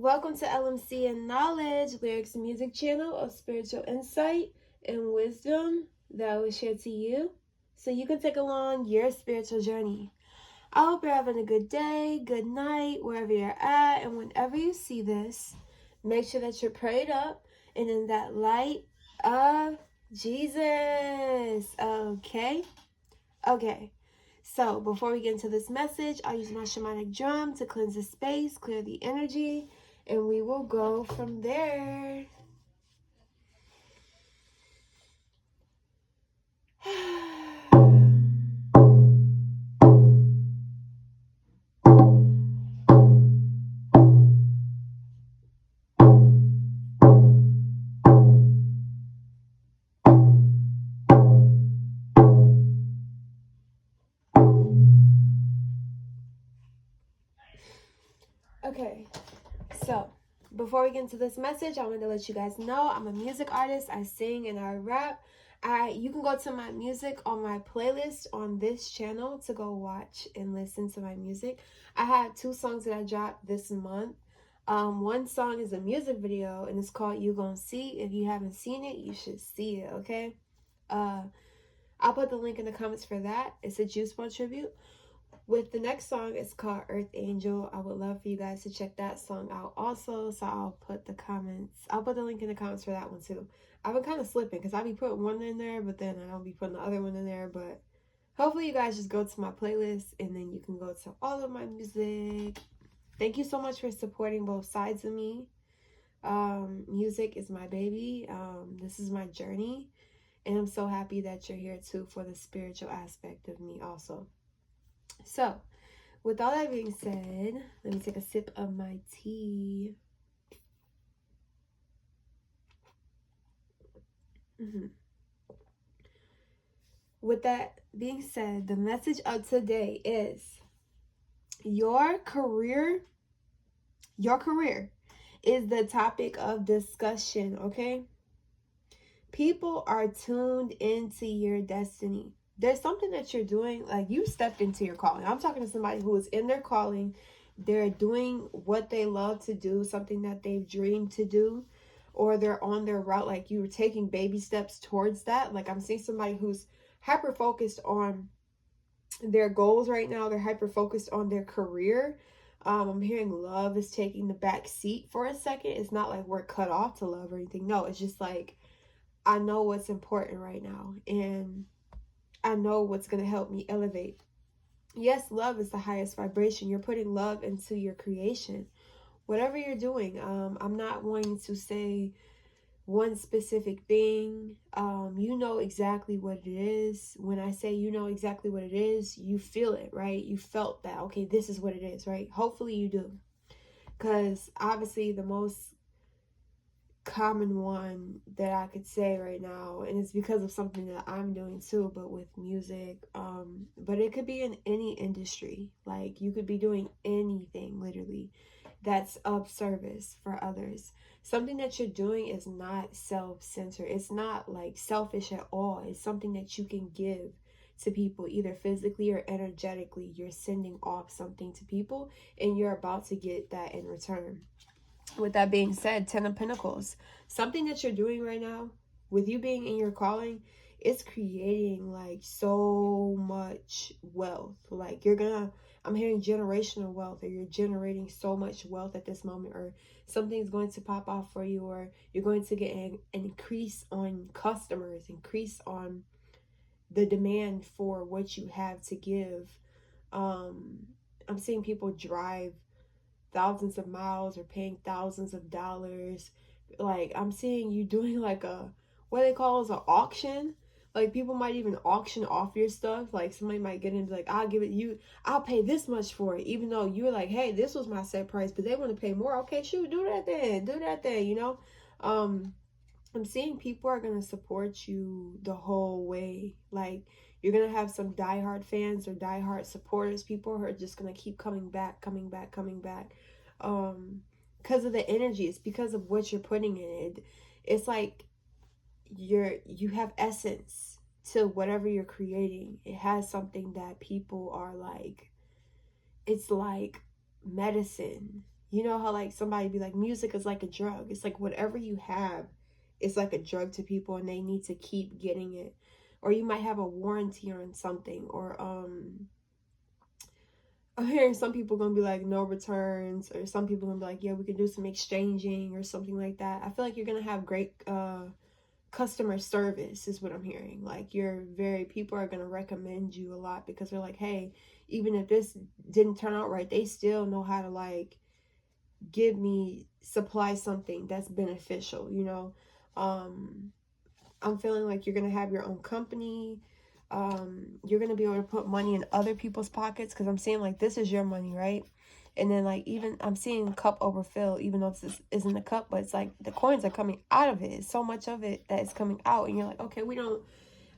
Welcome to LMC and Knowledge, lyrics and music channel of spiritual insight and wisdom that will share to you so you can take along your spiritual journey. I hope you're having a good day, good night, wherever you're at, and whenever you see this, make sure that you're prayed up and in that light of Jesus. Okay? So before we get into this message, I'll use my shamanic drum to cleanse the space, clear the energy, and we will go from there. Okay, so before we get into this message, I wanted to let you guys know I'm a music artist. I sing and I rap. You can go to my music on my playlist on this channel to go watch and listen to my music. I had 2 songs that I dropped this month. One song is a music video and it's called You Gon' See. If you haven't seen it, you should see it, okay? I'll put the link in the comments for that. It's a Juice WRLD tribute. With the next song, it's called Earth Angel. I would love for you guys to check that song out also. So I'll put the link in the comments for that one too. I've been kind of slipping because I'll be putting one in there, but then I don't be putting the other one in there. But hopefully you guys just go to my playlist and then you can go to all of my music. Thank you so much for supporting both sides of me. Music is my baby. This is my journey. And I'm so happy that you're here too for the spiritual aspect of me also. So, with all that being said, let me take a sip of my tea. With that being said, the message of today is your career is the topic of discussion, okay? People are tuned into your destiny. There's something that you're doing, like you stepped into your calling. I'm talking to somebody who is in their calling. They're doing what they love to do, something that they've dreamed to do, or they're on their route, like you were taking baby steps towards that. Like I'm seeing somebody who's hyper focused on their goals right now. They're hyper focused on their career. I'm hearing love is taking the back seat for a second. It's not like we're cut off to love or anything. No, it's just like I know what's important right now, and I know what's going to help me elevate. Yes, love is the highest vibration. You're putting love into your creation. Whatever you're doing, I'm not wanting to say one specific thing. You know exactly what it is. When I say you know exactly what it is, you feel it, right? You felt that, okay, this is what it is, right? Hopefully you do. Because obviously the most common one that I could say right now, and it's because of something that I'm doing too, but with music, but it could be in any industry. Like you could be doing anything literally that's of service for others. Something that you're doing is not self-centered. It's not like selfish at all. It's something that you can give to people, either physically or energetically. You're sending off something to people and you're about to get that in return. With that being said, 10 of Pentacles, something that you're doing right now with you being in your calling, it's creating like so much wealth. Like I'm hearing generational wealth, or you're generating so much wealth at this moment, or something's going to pop off for you, or you're going to get an increase on customers, increase on the demand for what you have to give. I'm seeing people drive thousands of miles or paying thousands of dollars. Like I'm seeing you doing like what they call as an auction. Like people might even auction off your stuff. Like somebody might get into like, I'll pay this much for it, even though you're like, hey, this was my set price, but they want to pay more. Okay, shoot, do that then, you know. I'm seeing people are going to support you the whole way. Like you're going to have some diehard fans or diehard supporters, people who are just going to keep coming back. Because of the energy. It's because of what you're putting in it. It's like you have essence to whatever you're creating. It has something that people are like, it's like medicine. You know how like somebody be like, music is like a drug. It's like whatever you have, it's like a drug to people, and they need to keep getting it. Or you might have a warranty on something, or I'm hearing some people gonna be like no returns, or some people gonna be like, yeah, we can do some exchanging or something like that. I feel like you're gonna have great customer service is what I'm hearing. Like people are gonna recommend you a lot, because they're like, hey, even if this didn't turn out right, they still know how to like supply something that's beneficial, you know. I'm feeling like you're gonna have your own company. You're gonna be able to put money in other people's pockets, because I'm seeing like this is your money, right? And then like even I'm seeing cup overfill, even though this isn't a cup, but it's like the coins are coming out of it. It's so much of it that is coming out, and you're like, okay,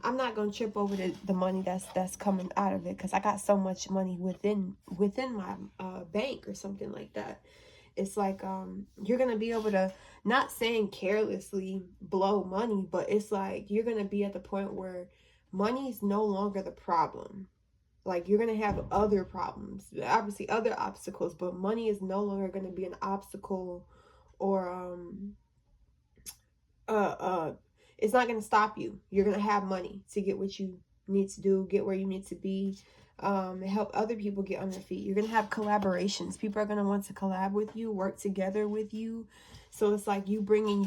I'm not gonna trip over the money that's coming out of it, because I got so much money within my bank or something like that. It's like you're gonna be able to, not saying carelessly blow money, but it's like you're gonna be at the point where money is no longer the problem. Like you're gonna have other problems, obviously other obstacles, but money is no longer gonna be an obstacle, or uh it's not gonna stop you. You're gonna have money to get what you need to do, get where you need to be, help other people get on their feet. You're gonna have collaborations. People are gonna want to collab with you, work together with you. So it's like you bringing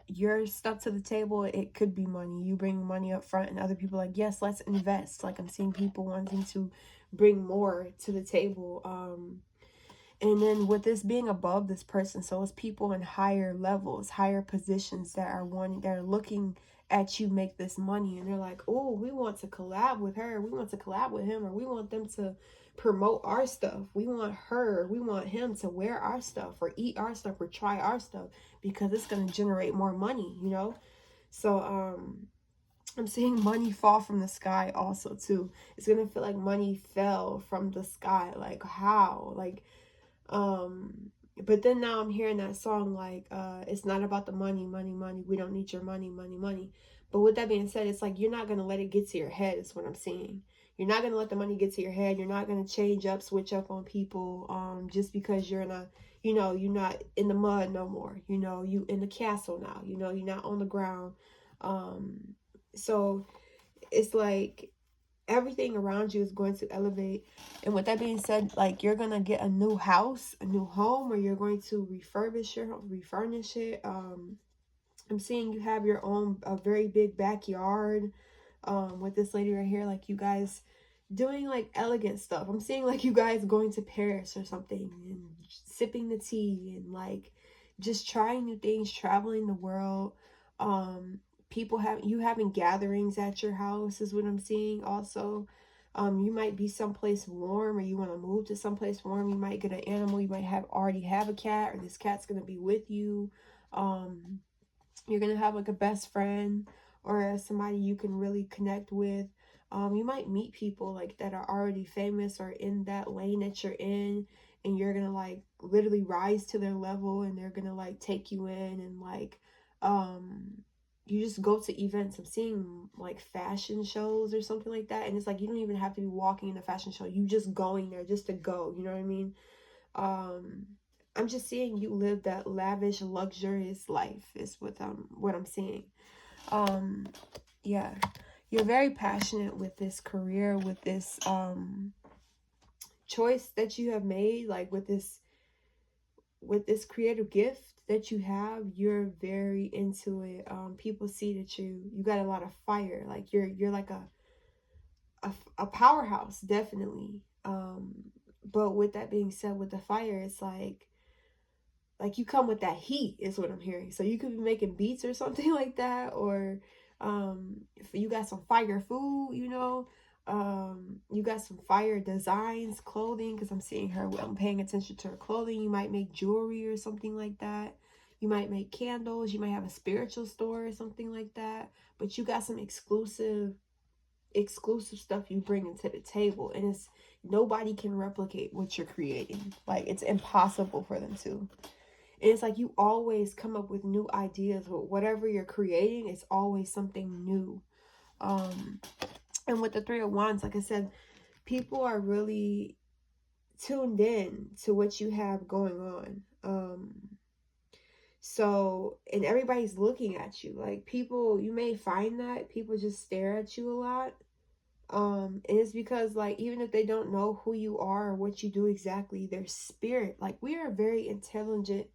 your stuff to the table. It could be money. You bring money up front, and other people are like, yes, let's invest. Like I'm seeing people wanting to bring more to the table. And then with this being above this person, so it's people in higher levels, higher positions that are looking at you make this money, and they're like, oh, we want to collab with her, we want to collab with him, or we want them to promote our stuff. We want him to wear our stuff, or eat our stuff, or try our stuff, because it's going to generate more money, you know? So, I'm seeing money fall from the sky also too. It's going to feel like money fell from the sky. Like how? Like, but then now I'm hearing that song like it's not about the money, we don't need your money, money. But with that being said, it's like you're not going to let it get to your head is what I'm saying. You're not going to let the money get to your head. You're not going to switch up on people just because you're you're not in the mud no more. You in the castle now. You're not on the ground. So it's like everything around you is going to elevate. And with that being said, like you're gonna get a new house, a new home, or you're going to refurbish your home, refurnish it. I'm seeing you have a very big backyard with this lady right here, like you guys doing like elegant stuff. I'm seeing like you guys going to Paris or something and sipping the tea and like just trying new things, traveling the world. People having gatherings at your house is what I'm seeing also. You might be someplace warm, or you want to move to someplace warm. You might get an animal. You might already have a cat, or this cat's going to be with you. You're going to have like a best friend, or somebody you can really connect with. You might meet people like that are already famous or in that lane that you're in, and you're going to like literally rise to their level, and they're going to like take you in, and like you just go to events. I'm seeing like fashion shows or something like that, and it's like you don't even have to be walking in a fashion show. You just going there just to go, you know what I mean? I'm just seeing you live that lavish, luxurious life is what I'm seeing. Yeah, you're very passionate with this career, with this choice that you have made, like with this creative gift that you have. You're very into it. People see that you got a lot of fire. Like you're like a powerhouse, definitely. But with that being said, with the fire, it's like you come with that heat is what I'm hearing. So you could be making beats or something like that, or if you got some fire food, you got some fire designs, clothing, because I'm seeing her, I'm paying attention to her clothing. You might make jewelry or something like that. You might make candles. You might have a spiritual store or something like that. But you got some exclusive stuff you bring into the table, and it's nobody can replicate what you're creating. Like it's impossible for them to. And it's like you always come up with new ideas, but whatever you're creating, it's always something new. And with the Three of Wands, like I said, people are really tuned in to what you have going on. So, and everybody's looking at you. Like, people, you may find that people just stare at you a lot. And it's because, like, even if they don't know who you are or what you do exactly, their spirit, like, we are very intelligent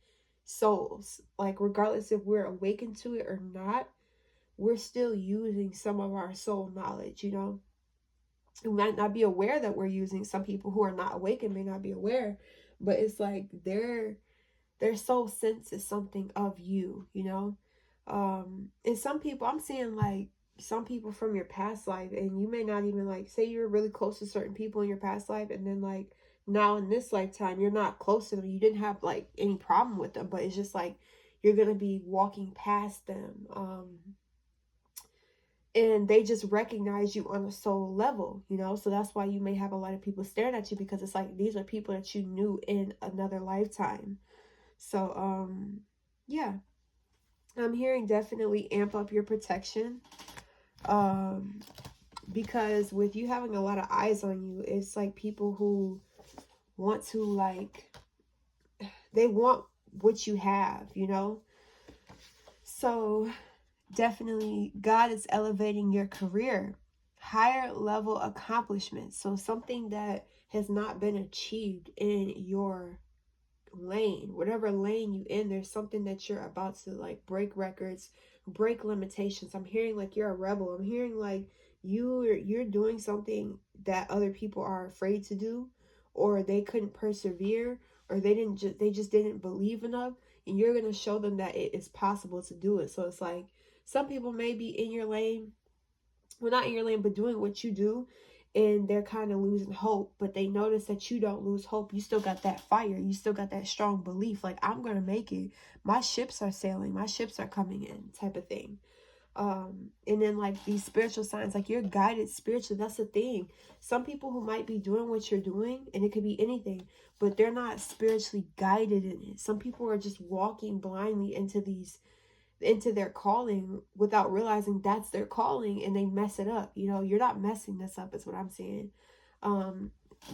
souls. Like, regardless if we're awakened to it or not, we're still using some of our soul knowledge, you know. We might not be aware that we're using. Some people who are not awakened may not be aware, but it's like their soul senses something of you, you know. And some people, I'm seeing like some people from your past life, and you may not even, like, say you're really close to certain people in your past life, and then like now in this lifetime you're not close to them, you didn't have like any problem with them, but it's just like you're gonna be walking past them, and they just recognize you on a soul level, you know. So that's why you may have a lot of people staring at you, because it's like these are people that you knew in another lifetime. So yeah, I'm hearing definitely amp up your protection, because with you having a lot of eyes on you, it's like people who want to, like, they want what you have, you know. So definitely God is elevating your career, higher level accomplishments. So something that has not been achieved in your lane, whatever lane you in, there's something that you're about to, like, break records, break limitations. I'm hearing like you're a rebel. I'm hearing like you're doing something that other people are afraid to do, or they couldn't persevere, or they just didn't believe enough, and you're going to show them that it is possible to do it. So it's like some people may be in your lane, well, not in your lane, but doing what you do, and they're kind of losing hope, but they notice that you don't lose hope. You still got that fire. You still got that strong belief, like, I'm going to make it. My ships are sailing. My ships are coming in, type of thing. And then like these spiritual signs, like you're guided spiritually. That's the thing. Some people who might be doing what you're doing, and it could be anything, but they're not spiritually guided in it. Some people are just walking blindly into their calling without realizing that's their calling, and they mess it up. You know, you're not messing this up, is what I'm saying.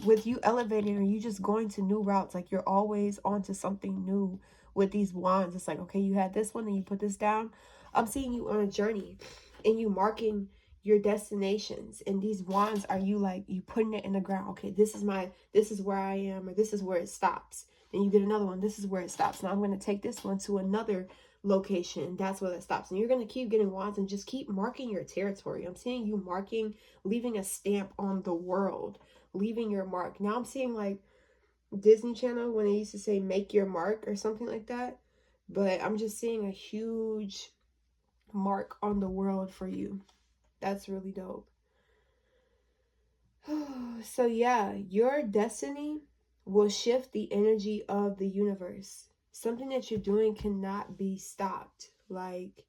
With you elevating, or you just going to new routes, like you're always onto something new with these wands. It's like, okay, you had this one and you put this down. I'm seeing you on a journey, and you marking your destinations, and these wands are you, like, you putting it in the ground. Okay, this is where I am, or this is where it stops. Then you get another one, this is where it stops. Now I'm going to take this one to another location, that's where that stops. And you're going to keep getting wands and just keep marking your territory. I'm seeing you marking, leaving a stamp on the world, leaving your mark. Now I'm seeing like Disney Channel when they used to say make your mark or something like that, but I'm just seeing a huge mark on the world for you. That's really dope. So yeah, your destiny will shift the energy of the universe. Something that you're doing cannot be stopped. Like,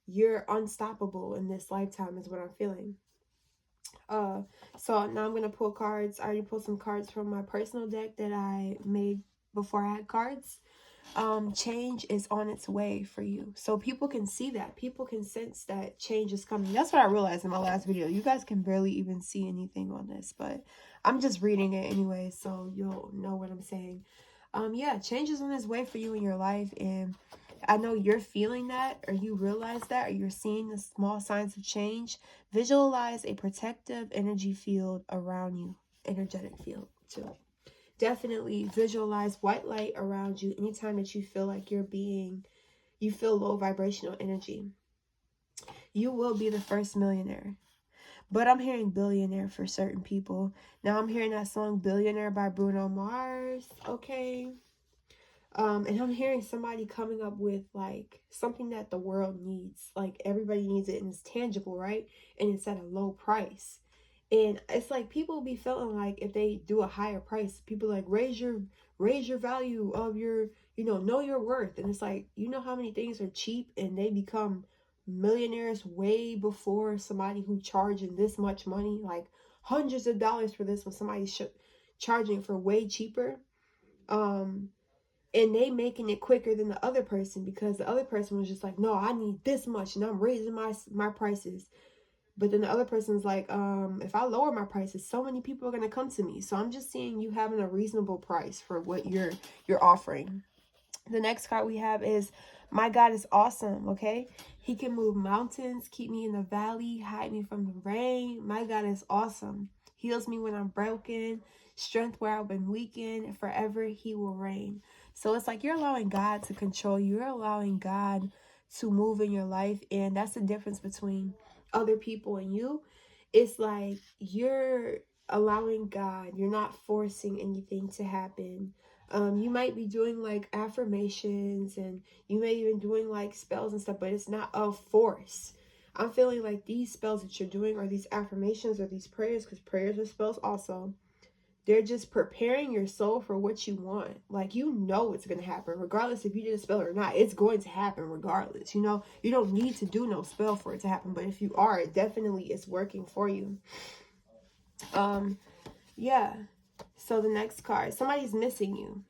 you're unstoppable in this lifetime, is what I'm feeling. So now I'm gonna pull cards. I already pulled some cards from my personal deck that I made before I had cards. Change is on its way for you. So people can see that. People can sense that change is coming. That's what I realized in my last video. You guys can barely even see anything on this, but I'm just reading it anyway, so you'll know what I'm saying. Yeah, change is on its way for you in your life, and I know you're feeling that, or you realize that, or you're seeing the small signs of change. Visualize a protective energy field around you, energetic field too. Definitely visualize white light around you anytime that you feel like you feel low vibrational energy. You will be the first millionaire. But I'm hearing billionaire for certain people. Now I'm hearing that song Billionaire by Bruno Mars. Okay. And I'm hearing somebody coming up with like something that the world needs. Like everybody needs it, and it's tangible, right? And it's at a low price. And it's like people be feeling like if they do a higher price, people like raise your value of your, know your worth. And it's like, you know how many things are cheap and they become millionaires way before somebody who charging this much money, like hundreds of dollars for this, when somebody's charging for way cheaper. And they making it quicker than the other person, because the other person was just like, no, I need this much and I'm raising my prices. But then the other person's like, if I lower my prices, so many people are going to come to me. So I'm just seeing you having a reasonable price for what you're offering. The next card we have is, my God is awesome, okay? He can move mountains, keep me in the valley, hide me from the rain. My God is awesome. Heals me when I'm broken, strength where I've been weakened, forever he will reign. So it's like you're allowing God to control you. You're allowing God to move in your life. And that's the difference between other people and you. It's like you're allowing God. You're not forcing anything to happen. You might be doing like affirmations, and you may even doing like spells and stuff, but it's not a force. I'm feeling like these spells that you're doing, or these affirmations, or these prayers, because prayers are spells also, they're just preparing your soul for what you want. Like, you know it's going to happen. Regardless if you did a spell or not, it's going to happen regardless. You know, you don't need to do no spell for it to happen. But if you are, it definitely is working for you. Yeah. So the next card, somebody's missing you.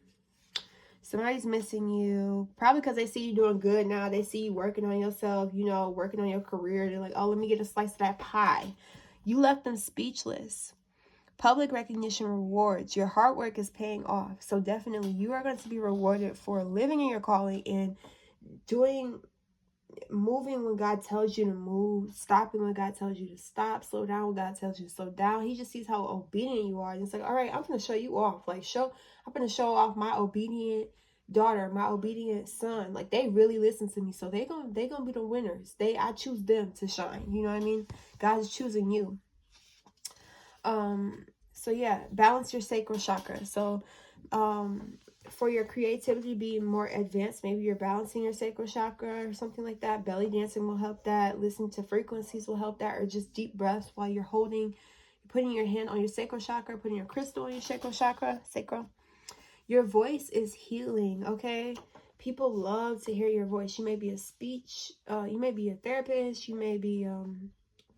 Somebody's missing you, probably because they see you doing good now. They see you working on yourself, you know, working on your career. They're like, oh, let me get a slice of that pie. You left them speechless. Public recognition rewards. Your hard work is paying off. So definitely you are going to be rewarded for living in your calling and moving when God tells you to move, stopping when God tells you to stop, slow down when God tells you to slow down. He just sees how obedient you are. And it's like, all right, I'm going to show you off. Like, I'm going to show off my obedient daughter, my obedient son. Like, they really listen to me. So they gonna be the winners. I choose them to shine. You know what I mean? God's choosing you. So yeah, balance your sacral chakra. So, for your creativity being more advanced, maybe you're balancing your sacral chakra or something like that. Belly dancing will help that. Listening to frequencies will help that, or just deep breaths while you're putting your hand on your sacral chakra, putting your crystal on your sacral chakra, sacral. Your voice is healing, okay? People love to hear your voice. You may be you may be a therapist, you may be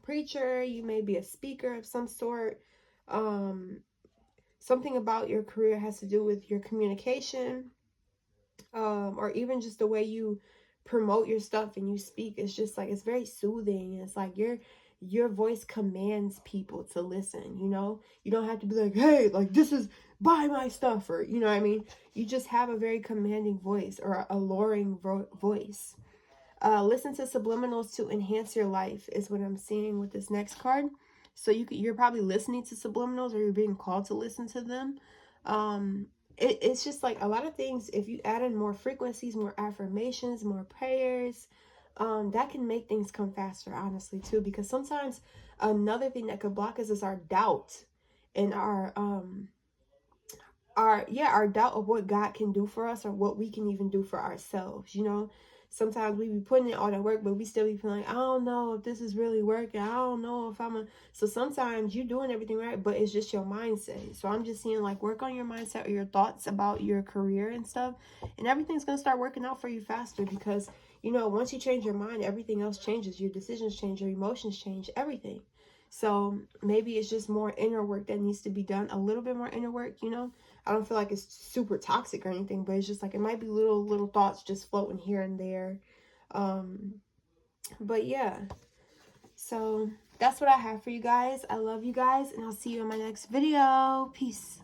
preacher, you may be a speaker of some sort. Something about your career has to do with your communication, or even just the way you promote your stuff and you speak. It's just like, it's very soothing. It's like your voice commands people to listen, you know? You don't have to be like, hey, like, this is, buy my stuff, or, you know what I mean? You just have a very commanding voice, or a alluring voice. Listen to subliminals to enhance your life is what I'm seeing with this next card. So you're probably listening to subliminals, or you're being called to listen to them. It's just like a lot of things. If you add in more frequencies, more affirmations, more prayers, that can make things come faster, honestly, too. Because sometimes another thing that could block us is our doubt, and our doubt of what God can do for us, or what we can even do for ourselves. You know, sometimes we be putting in all that work, but we still be feeling like, I don't know if this is really working. I don't know if so sometimes you're doing everything right, but it's just your mindset. So I'm just seeing, like, work on your mindset or your thoughts about your career and stuff, and everything's going to start working out for you faster. Because, you know, once you change your mind, everything else changes. Your decisions change, your emotions change, everything. So maybe it's just more inner work that needs to be done, a little bit more inner work, you know. I don't feel like it's super toxic or anything, but it's just like, it might be little thoughts just floating here and there. But yeah, so that's what I have for you guys. I love you guys, and I'll see you in my next video. Peace.